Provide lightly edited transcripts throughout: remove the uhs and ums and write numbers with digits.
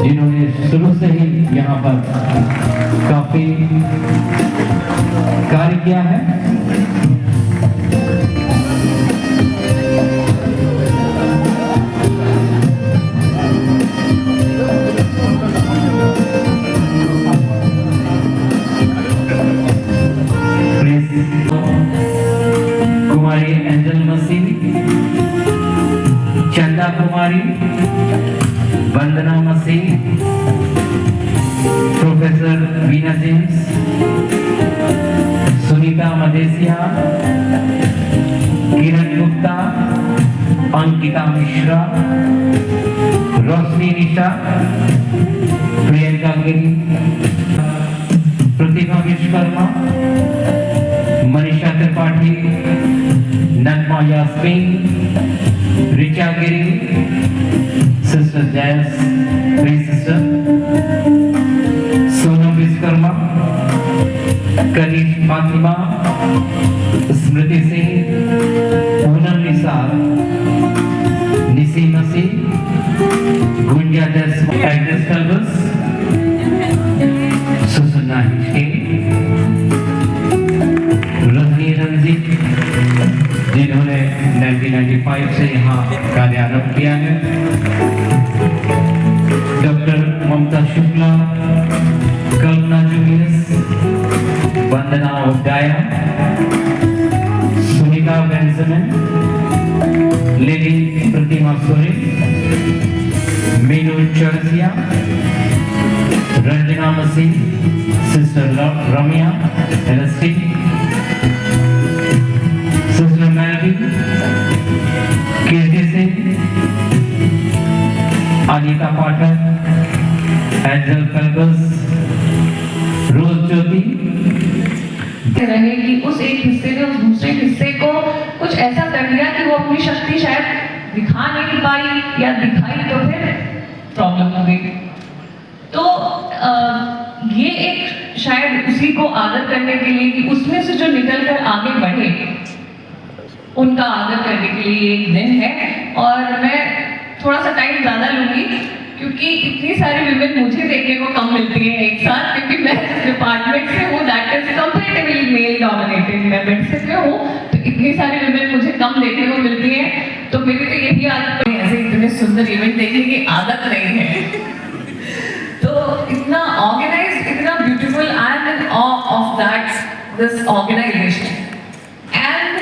जिन्होंने शुरू से ही यहाँ पर काफी कार्य किया है। कुमारी एंजल मसीह, चंदा कुमारी, वंदना मसीह, प्रोफेसर वीना जेम्स, सुनीता मदेसिया, किरण गुप्ता, अंकिता मिश्रा, रोशनी निशा, प्रियंका गिरी, प्रतिभा विश्वकर्मा, मनीषा त्रिपाठी, नगमा यास्मीन, रिचा गिरी, सिस्टर जयस, प्री सिस्टर, सोनम विश्वकर्मा, कनीश फातिमा, स्मृति सिंह, पूनम निसार, निसी मसीह, गुंजा जैस, एग्नेस कल्बस, सुसन्ना हिचके, रजनी रंजीत, जिन्होंने 1995 से यहाँ कार्य आरंभ किया है, डॉक्टर ममता शुक्ला, कल्पना जुबियस, वंदना उड्डाया, सुनीता बेंजमिन, लिली प्रतिमा सोरेन, मीनू चौरसिया, रंजना मसीह, सिस्टर रम्या एलएसटी, सिस्टर मैरी, कीर्ति सिंह, अनीता पाठक, एंजल पेल्बस, रोज ज्योति रहे कि उस एक हिस्से ने उस दूसरे हिस्से को कुछ ऐसा कर दिया कि वो अपनी शक्ति शायद दिखा नहीं पाई या दिखाई तो फिर प्रॉब्लम हो गई। तो ये एक शायद उसी को आदर करने के लिए कि उसमें से जो निकल कर आगे बढ़े उनका आदर करने के लिए एक दिन है। और मैं थोड़ा सा टाइम ज़्यादा लूँगी क्योंकि इतनी सारी विमेन मुझे देखने को कम मिलती है एक साथ, क्योंकि मैं जिस डिपार्टमेंट से हूँ that is comparatively male dominated, मैं मेडिसिन में हूँ, तो इतनी सारी विमेन मुझे कम देखने को मिलती है। तो मेरी तो यही आदत है, ऐसे इतने सुंदर इवेंट देखने की आदत नहीं है। तो इतना ऑर्गेनाइज, इतना beautiful, I am in awe of that this organisation. And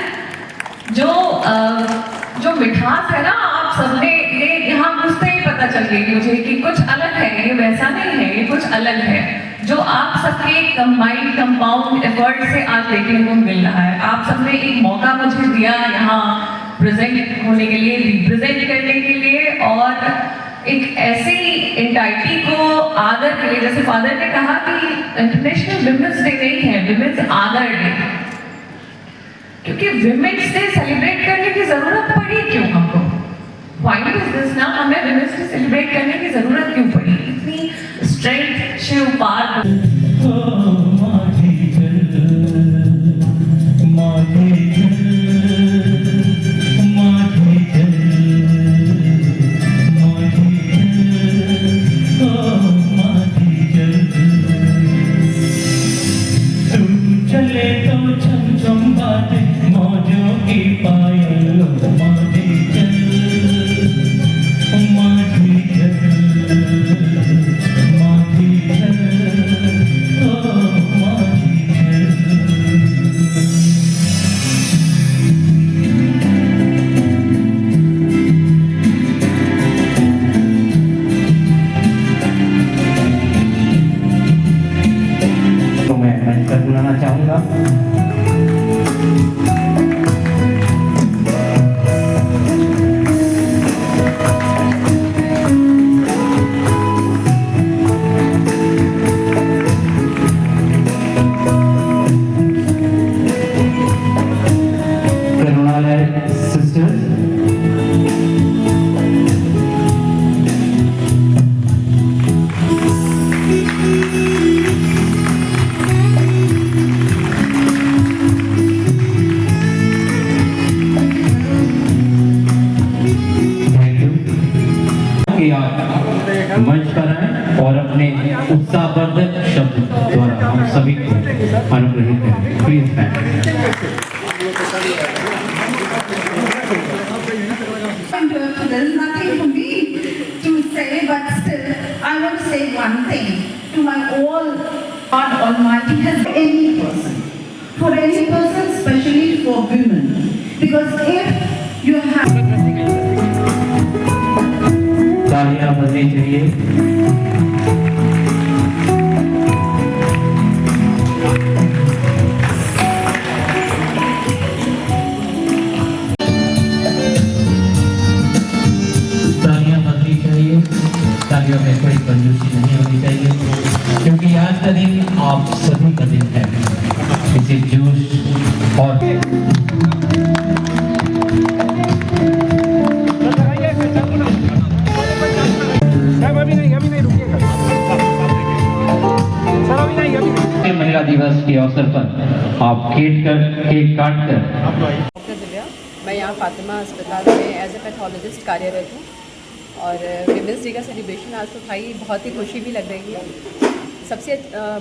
जो मिठास है ना, आप सबने ये यहाँ मुझसे ही पता चल गई मुझे कि कुछ अलग है, ये वैसा नहीं है, ये कुछ अलग है जो आप सबके कंबाइंड कंपाउंड एफर्ट से आज देखने को मिल रहा है। आप सबने एक मौका मुझे दिया यहाँ प्रेजेंट होने के लिए, रिप्रेजेंट करने के लिए, और एक ऐसी एंटाइटी को आदर के लिए, जैसे फादर ने कहा कि इंटरनेशनल विमेंस डे नहीं है, विमेंस आदर डे, क्योंकि विमेंस डे सेलिब्रेट करने की जरूरत पड़ी क्यों हमको? व्हाई इज दिस ना, हमें विमेंस डे सेलिब्रेट करने की जरूरत क्यों पड़ी? इतनी स्ट्रेंथ शिव पार मंच पर आए और अपने उत्साहवर्धक शब्द द्वारा हम सभी को अनुग्रहित करें। Please There is nothing for me to say, but still, I want to say one thing to my all God Almighty has any person, for any person, especially for women, because if you have तालियां बजनी चाहिए। तालियां बजनी चाहिए, तालियों में कोई कंजूसी नहीं होनी चाहिए, क्योंकि आज का दिन आप सभी का दिन है। इसे जोश और महिला दिवस के अवसर पर आप केक काट कर डॉक्टर दिव्या, मैं यहाँ फातिमा अस्पताल में एज ए पैथोलॉजिस्ट कार्यरत हूँ और विमेंस डे का सेलिब्रेशन आज तो भाई बहुत ही खुशी भी लग रही है। सबसे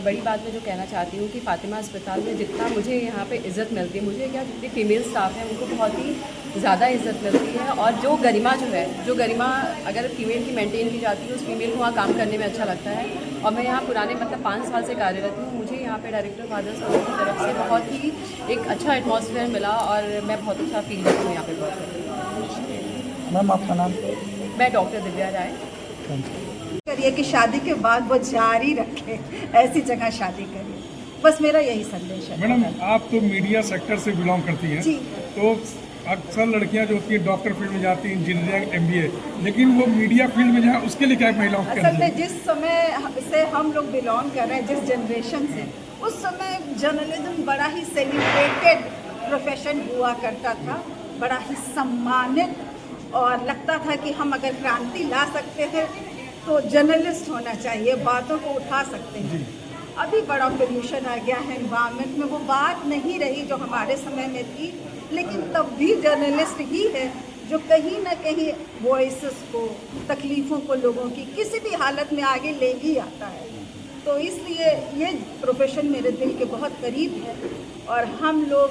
बड़ी बात मैं जो कहना चाहती हूँ कि फातिमा अस्पताल में जितना मुझे यहाँ पे इज़्ज़त मिलती है, मुझे क्या जितनी फीमेल स्टाफ है उनको बहुत ही ज़्यादा इज़्ज़त मिलती है और जो गरिमा अगर फीमेल की मेंटेन की जाती है उस फीमेल को वहाँ काम करने में अच्छा लगता है। और मैं यहाँ पुराने 5 साल से कार्यरत हूँ। मुझे यहाँ पे डायरेक्टर फादर्स की तरफ से बहुत ही एक अच्छा एटमॉस्फेयर मिला और मैं बहुत अच्छा फील करती हूँ यहाँ पे बहुत। मैम आपका नाम? मैं डॉक्टर दिव्या राय। करिए कि शादी के बाद वो जारी रखे, ऐसी जगह शादी करिए, बस मेरा यही संदेश है। मैडम, आप तो मीडिया सेक्टर से बिलोंग करती हैं, जी। तो अक्सर लड़कियां जो होती हैं डॉक्टर फील्ड में जाती हैं, इंजीनियरिंग, MBA, लेकिन वो मीडिया फील्ड में जहाँ उसके लिए क्या महिलाओं को असल में जिस समय से हम लोग बिलोंग कर रहे हैं, जिस जनरेशन से, उस समय जर्नलिज्म बड़ा ही सेलिब्रेटेड प्रोफेशन हुआ करता था, बड़ा ही सम्मानित, और लगता था कि हम अगर क्रांति ला सकते थे तो जर्नलिस्ट होना चाहिए, बातों को उठा सकते हैं। अभी बड़ा पोल्यूशन आ गया है एनवायरनमेंट में, वो बात नहीं रही जो हमारे समय में थी, लेकिन तब भी जर्नलिस्ट ही है जो कहीं ना कहीं वॉइसेस को, तकलीफ़ों को लोगों की किसी भी हालत में आगे ले ही आता है। तो इसलिए ये प्रोफेशन मेरे दिल के बहुत करीब है और हम लोग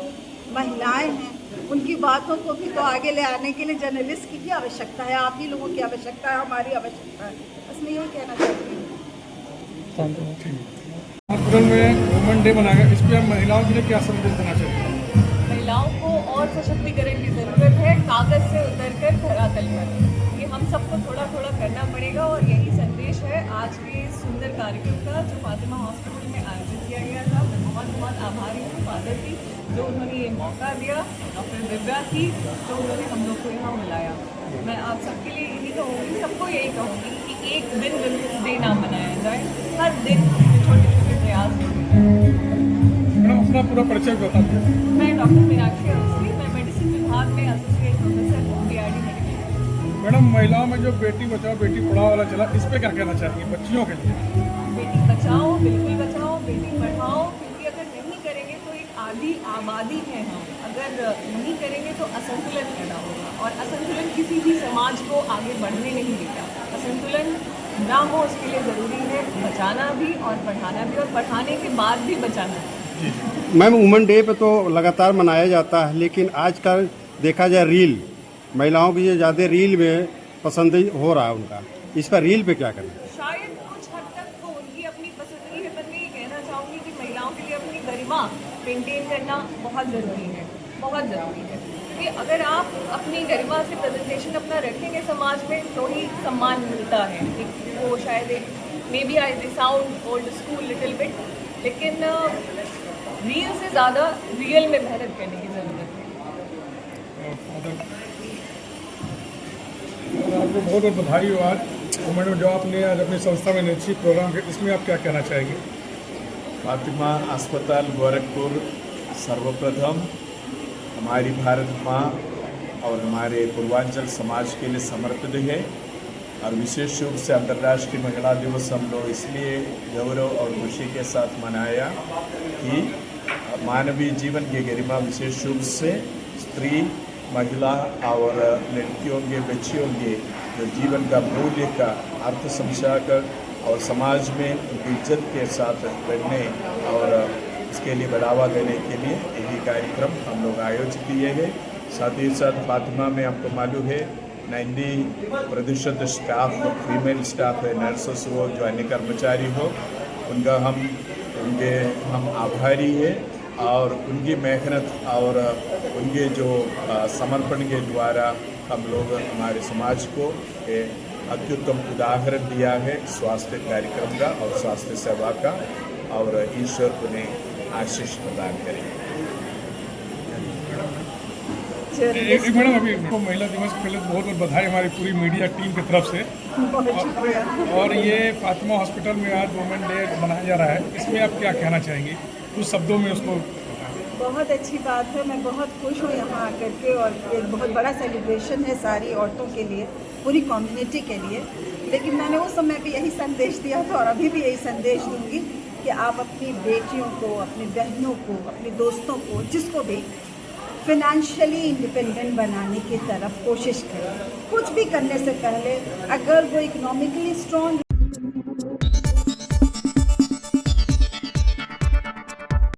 महिलाएं हैं, उनकी बातों को भी तो आगे ले आने के लिए जर्नलिस्ट की भी आवश्यकता है, आप ही लोगों की आवश्यकता है, हमारी आवश्यकता है। बस मैं यही कहना चाहती हूँ। हॉस्पिटल में वुमेन डे मनाया गया, इस पर आप महिलाओं के लिए क्या संदेश देना चाहते हैं? महिलाओं को और सशक्तिकरण की ज़रूरत है, कागज़ से उतरकर धरातल पर। ये हम सबको थोड़ा थोड़ा करना पड़ेगा और यही संदेश है आज के सुंदर कार्यक्रम का जो फातिमा हॉस्पिटल में आयोजित किया गया था। मैं बहुत बहुत आभारी हूँ फादर की, जो उन्होंने ये मौका दिया, डॉक्टर दिव्या की, जो उन्होंने हम लोग को यहाँ बुलाया। मैं आप सबके लिए यही कहूँगी, सबको यही कहूँगी कि एक दिन विमेंस डे ना मनाया जाए, हर दिन छोटे छोटे प्रयास होंगे। मैडम, अपना पूरा परिचय बता दें। मैं डॉक्टर मीनाक्षी अवस्थी, मैं मेडिसिन विभाग में एसोसिएट प्रोफेसर हूँ, BRD मेडिकल। मैडम, महिलाओं में जो बेटी बचाओ बेटी पढ़ाओ वाला चला, इस पर क्या कहना चाहेंगे बच्चियों के लिए? बेटी बचाओ, बिल्कुल बचाओ, बेटी पढ़ाओ, क्योंकि अगर नहीं करेंगे तो एक आधी आबादी है हम, अगर नहीं करेंगे तो असंतुलन पैदा होगा और असंतुलन किसी भी समाज को आगे बढ़ने नहीं देता। असंतुलन ना हो उसके लिए ज़रूरी है बचाना भी और पढ़ाना भी, और पढ़ाने के बाद भी बचाना भी। मैम, वुमेन डे पे तो लगातार मनाया जाता है, लेकिन आजकल देखा जाए रील, महिलाओं की ज़्यादा रील में पसंद हो रहा है उनका, इस पर रील पे क्या करें? शायद कुछ हद तक तो उनकी अपनी पसंद है, पर मैं ये कहना चाहूँगी कि महिलाओं के लिए अपनी गरिमा मेंटेन करना बहुत ज़रूरी है, बहुत ज़रूरी है। कि अगर आप अपनी गरिमा से प्रेजेंटेशन अपना रखेंगे समाज में तो ही सम्मान मिलता है। वो शायद एक maybe I sound old school little bit, लेकिन रील से ज़्यादा रियल में मेहनत करने की ज़रूरत है। आपको बहुत बहुत बधाई हो आज वुमेन जो आपने आज अपनी संस्था में निश्चित प्रोग्राम किया, इसमें आप क्या कहना चाहेंगे? फातिमा अस्पताल गोरखपुर सर्वप्रथम हमारी भारत माँ और हमारे पूर्वांचल समाज के लिए समर्पित है और विशेष रूप से अंतर्राष्ट्रीय महिला दिवस हम लोग इसलिए गौरव और खुशी के साथ मनाया कि मानवीय जीवन की गरिमा विशेष रूप से स्त्री, महिला और लड़कियों के, बच्चियों के जो जीवन का मूल्य का अर्थ समझाकर और समाज में उनकी इज्जत के साथ रहने और इसके लिए बढ़ावा देने के लिए यही कार्यक्रम हम लोग आयोजित किए हैं। साथ ही साथ फातिमा में आपको मालूम है 90% स्टाफ फीमेल स्टाफ है, नर्सेस हो, जो अन्य कर्मचारी हो, उनका हम आभारी है और उनकी मेहनत और उनके जो समर्पण के द्वारा हम लोग हमारे समाज को अत्युत्तम उदाहरण दिया है स्वास्थ्य कार्यक्रम का और स्वास्थ्य सेवा का, और ईश्वर उन्हें आशीष प्रदान करें। एक मैडम, अभी महिला दिवस के पहले बहुत बहुत बधाई हमारी पूरी मीडिया टीम की तरफ से। बहुत शुक्रिया। और ये फातिमा हॉस्पिटल में आज वुमेन डे मनाया जा रहा है, इसमें आप क्या कहना चाहेंगी कुछ शब्दों में उसको? बहुत अच्छी बात है, मैं बहुत खुश हूँ यहाँ आकर के, और एक बहुत बड़ा सेलिब्रेशन है सारी औरतों के लिए, पूरी कम्युनिटी के लिए। लेकिन मैंने उस समय भी यही संदेश दिया था और अभी भी यही संदेश दूंगी कि आप अपनी बेटियों को, अपनी बहनों को, अपने दोस्तों को, जिसको भी फिनेंशियली इंडिपेंडेंट बनाने की तरफ कोशिश करें। कुछ भी करने से पहले अगर वो इकोनॉमिकली स्ट्रॉन्ग